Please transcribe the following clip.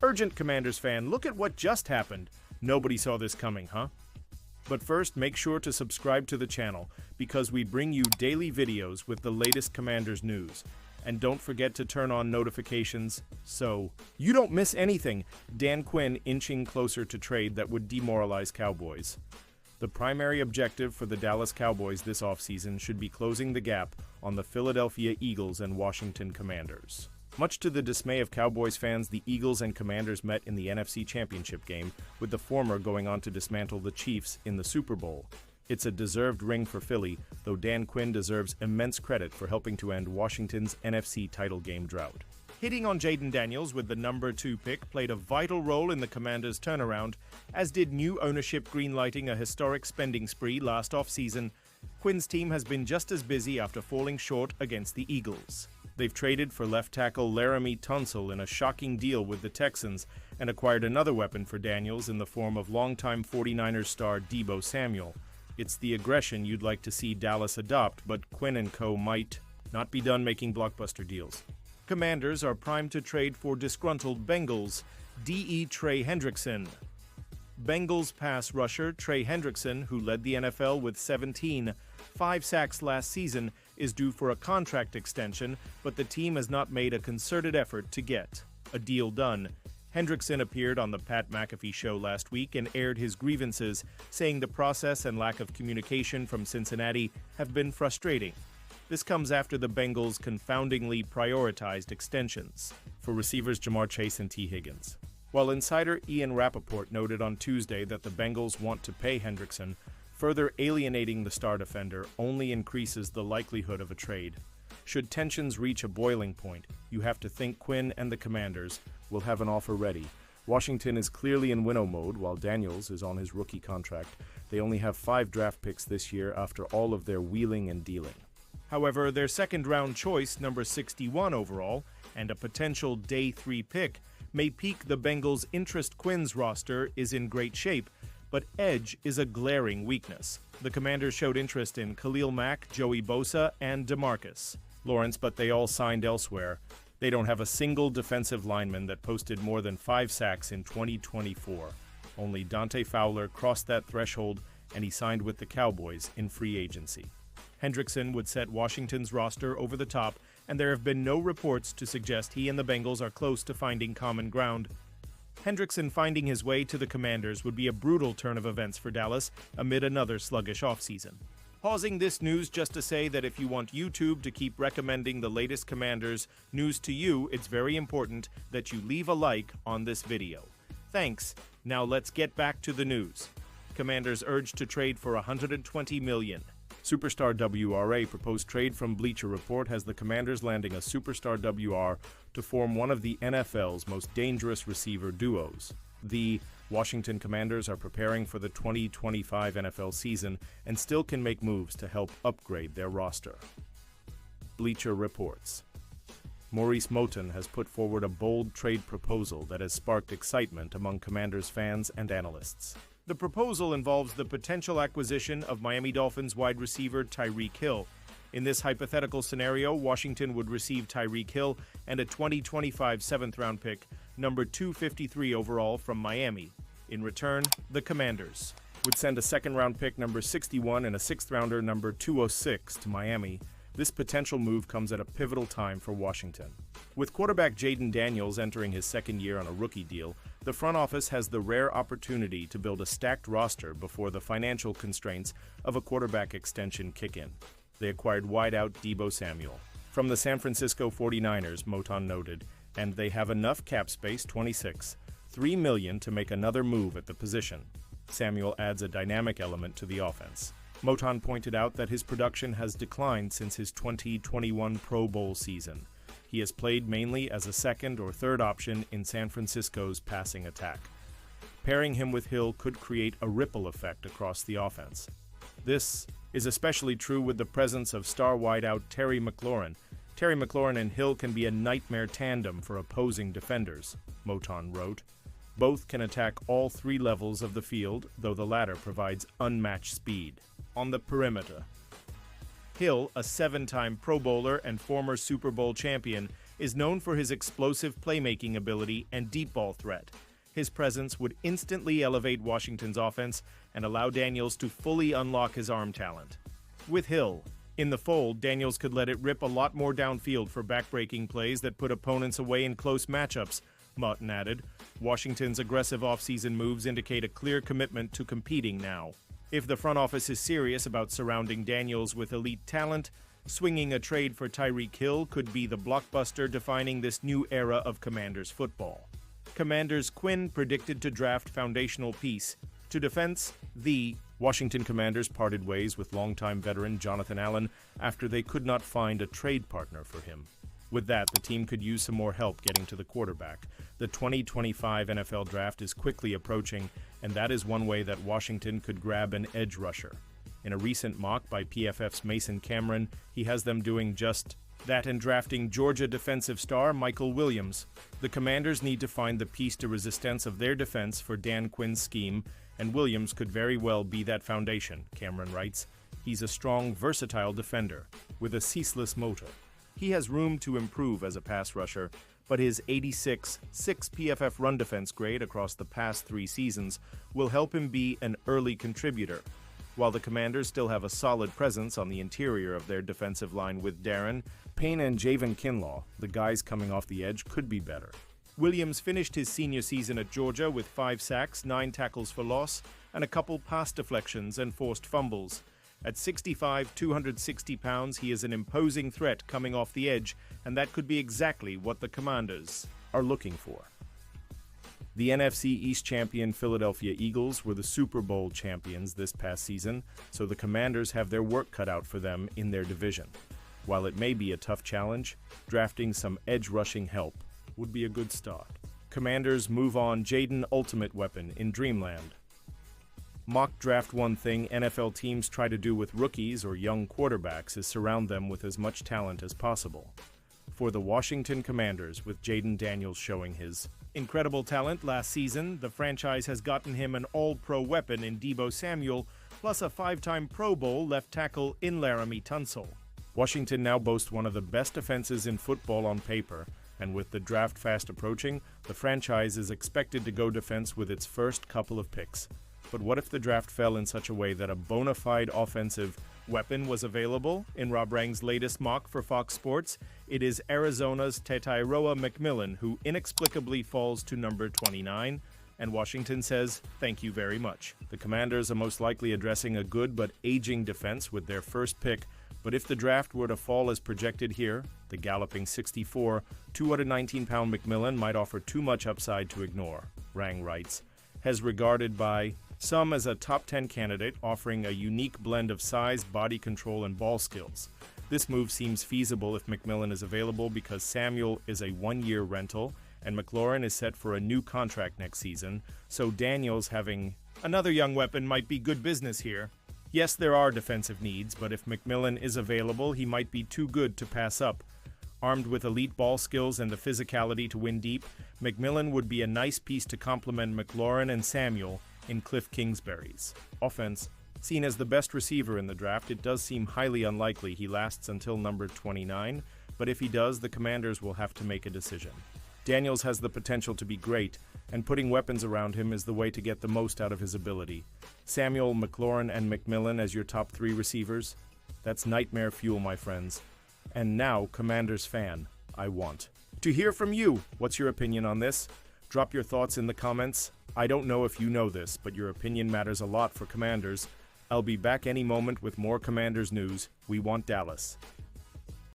Urgent Commanders fan, look at what just happened. Nobody saw this coming, huh? But first, make sure to subscribe to the channel because we bring you daily videos with the latest Commanders news. And don't forget to turn on notifications so you don't miss anything. Dan Quinn inching closer to trade that would demoralize Cowboys. The primary objective for the Dallas Cowboys this offseason should be closing the gap on the Philadelphia Eagles and Washington Commanders. Much to the dismay of Cowboys fans, the Eagles and Commanders met in the NFC Championship game, with the former going on to dismantle the Chiefs in the Super Bowl. It's a deserved ring for Philly, though Dan Quinn deserves immense credit for helping to end Washington's NFC title game drought. Hitting on Jayden Daniels with the number 2 pick played a vital role in the Commanders' turnaround, as did new ownership greenlighting a historic spending spree last offseason. Quinn's team has been just as busy after falling short against the Eagles. They've traded for left tackle Laramie Tunsil in a shocking deal with the Texans and acquired another weapon for Daniels in the form of longtime 49ers star Deebo Samuel. It's the aggression you'd like to see Dallas adopt, but Quinn and co. might not be done making blockbuster deals. Commanders are primed to trade for disgruntled Bengals, D.E. Trey Hendrickson. Bengals pass rusher Trey Hendrickson, who led the NFL with 5 sacks last season, is due for a contract extension, but the team has not made a concerted effort to get a deal done. Hendrickson appeared on the Pat McAfee show last week and aired his grievances, saying the process and lack of communication from Cincinnati have been frustrating. This comes after the Bengals confoundingly prioritized extensions for receivers Jamar Chase and T. Higgins. While insider Ian Rappaport noted on Tuesday that the Bengals want to pay Hendrickson, further alienating the star defender only increases the likelihood of a trade. Should tensions reach a boiling point, you have to think Quinn and the Commanders will have an offer ready. Washington is clearly in winnow mode while Daniels is on his rookie contract. They only have 5 draft picks this year after all of their wheeling and dealing. However, their second-round choice, number 61 overall, and a potential day 3 pick, may pique the Bengals' interest. Quinn's roster is in great shape, but edge is a glaring weakness. The Commanders showed interest in Khalil Mack, Joey Bosa, and DeMarcus Lawrence, but they all signed elsewhere. They don't have a single defensive lineman that posted more than 5 sacks in 2024. Only Dante Fowler crossed that threshold, and he signed with the Cowboys in free agency. Hendrickson would set Washington's roster over the top, and there have been no reports to suggest he and the Bengals are close to finding common ground. Hendrickson finding his way to the Commanders would be a brutal turn of events for Dallas amid another sluggish offseason. Pausing this news just to say that if you want YouTube to keep recommending the latest Commanders news to you, it's very important that you leave a like on this video. Thanks. Now let's get back to the news. Commanders urged to trade for $120 million. Superstar WRA proposed trade from Bleacher Report has the Commanders landing a superstar WR to form one of the NFL's most dangerous receiver duos. The Washington Commanders are preparing for the 2025 NFL season and still can make moves to help upgrade their roster. Bleacher reports. Maurice Moton has put forward a bold trade proposal that has sparked excitement among Commanders fans and analysts. The proposal involves the potential acquisition of Miami Dolphins wide receiver Tyreek Hill. In this hypothetical scenario, Washington would receive Tyreek Hill and a 2025 7th-round pick, number 253 overall, from Miami. In return, the Commanders would send a 2nd-round pick, number 61, and a 6th-rounder, number 206, to Miami. This potential move comes at a pivotal time for Washington. With quarterback Jayden Daniels entering his 2nd year on a rookie deal, the front office has the rare opportunity to build a stacked roster before the financial constraints of a quarterback extension kick in. They acquired wideout Deebo Samuel from the San Francisco 49ers, Moton noted, and they have enough cap space, $3 million, to make another move at the position. Samuel adds a dynamic element to the offense. Moton pointed out that his production has declined since his 2021 Pro Bowl season. He has played mainly as a 2nd or 3rd option in San Francisco's passing attack. Pairing him with Hill could create a ripple effect across the offense. This is especially true with the presence of star wideout Terry McLaurin. Terry McLaurin and Hill can be a nightmare tandem for opposing defenders, Moton wrote. Both can attack all 3 levels of the field, though the latter provides unmatched speed. On the perimeter, Hill, a 7-time Pro Bowler and former Super Bowl champion, is known for his explosive playmaking ability and deep ball threat. His presence would instantly elevate Washington's offense and allow Daniels to fully unlock his arm talent. With Hill in the fold, Daniels could let it rip a lot more downfield for backbreaking plays that put opponents away in close matchups, Martin added. Washington's aggressive offseason moves indicate a clear commitment to competing now. If the front office is serious about surrounding Daniels with elite talent, swinging a trade for Tyreek Hill could be the blockbuster defining this new era of Commanders football. Commanders Quinn predicted to draft foundational piece. To defense, the Washington Commanders parted ways with longtime veteran Jonathan Allen after they could not find a trade partner for him. With that, the team could use some more help getting to the quarterback. The 2025 NFL Draft is quickly approaching, and that is one way that Washington could grab an edge rusher. In a recent mock by PFF's Mason Cameron, he has them doing just that and drafting Georgia defensive star Michael Williams. The Commanders need to find the piece de resistance of their defense for Dan Quinn's scheme, and Williams could very well be that foundation, Cameron writes. He's a strong, versatile defender with a ceaseless motor. He has room to improve as a pass rusher, but his 86.6 PFF run defense grade across the past 3 seasons will help him be an early contributor. While the Commanders still have a solid presence on the interior of their defensive line with Darren Payne and Javon Kinlaw, the guys coming off the edge could be better. Williams finished his senior season at Georgia with 5 sacks, 9 tackles for loss, and a couple pass deflections and forced fumbles. At 6'5", 260 pounds, he is an imposing threat coming off the edge, and that could be exactly what the Commanders are looking for. The NFC East champion Philadelphia Eagles were the Super Bowl champions this past season, so the Commanders have their work cut out for them in their division. While it may be a tough challenge, drafting some edge rushing help would be a good start. Commanders move on Jaden Ultimate Weapon in Dreamland. Mock draft. One thing NFL teams try to do with rookies or young quarterbacks is surround them with as much talent as possible. For the Washington Commanders, with Jaden Daniels showing his incredible talent last season, the franchise has gotten him an all-pro weapon in Deebo Samuel, plus a 5-time Pro Bowl left tackle in Laramie Tunsil. Washington now boasts one of the best defenses in football on paper, and with the draft fast approaching, the franchise is expected to go defense with its first couple of picks. But what if the draft fell in such a way that a bona fide offensive weapon was available? In Rob Rang's latest mock for Fox Sports, it is Arizona's Tetairoa McMillan who inexplicably falls to number 29, and Washington says, thank you very much. The Commanders are most likely addressing a good but aging defense with their first pick, but if the draft were to fall as projected here, the galloping 6'4", 219-pound McMillan might offer too much upside to ignore, Rang writes. Has regarded by some as a top 10 candidate, offering a unique blend of size, body control, and ball skills. This move seems feasible if McMillan is available because Samuel is a 1-year rental and McLaurin is set for a new contract next season, so Daniels having another young weapon might be good business here. Yes, there are defensive needs, but if McMillan is available, he might be too good to pass up. Armed with elite ball skills and the physicality to win deep, McMillan would be a nice piece to complement McLaurin and Samuel in Cliff Kingsbury's offense. Seen as the best receiver in the draft, it does seem highly unlikely he lasts until number 29, but if he does, the Commanders will have to make a decision. Daniels has the potential to be great, and putting weapons around him is the way to get the most out of his ability. Samuel, McLaurin, and McMillan as your top 3 receivers? That's nightmare fuel, my friends. And now, Commanders fan, I want to hear from you. What's your opinion on this? Drop your thoughts in the comments. I don't know if you know this, but your opinion matters a lot for Commanders. I'll be back any moment with more Commanders news. We want Dallas.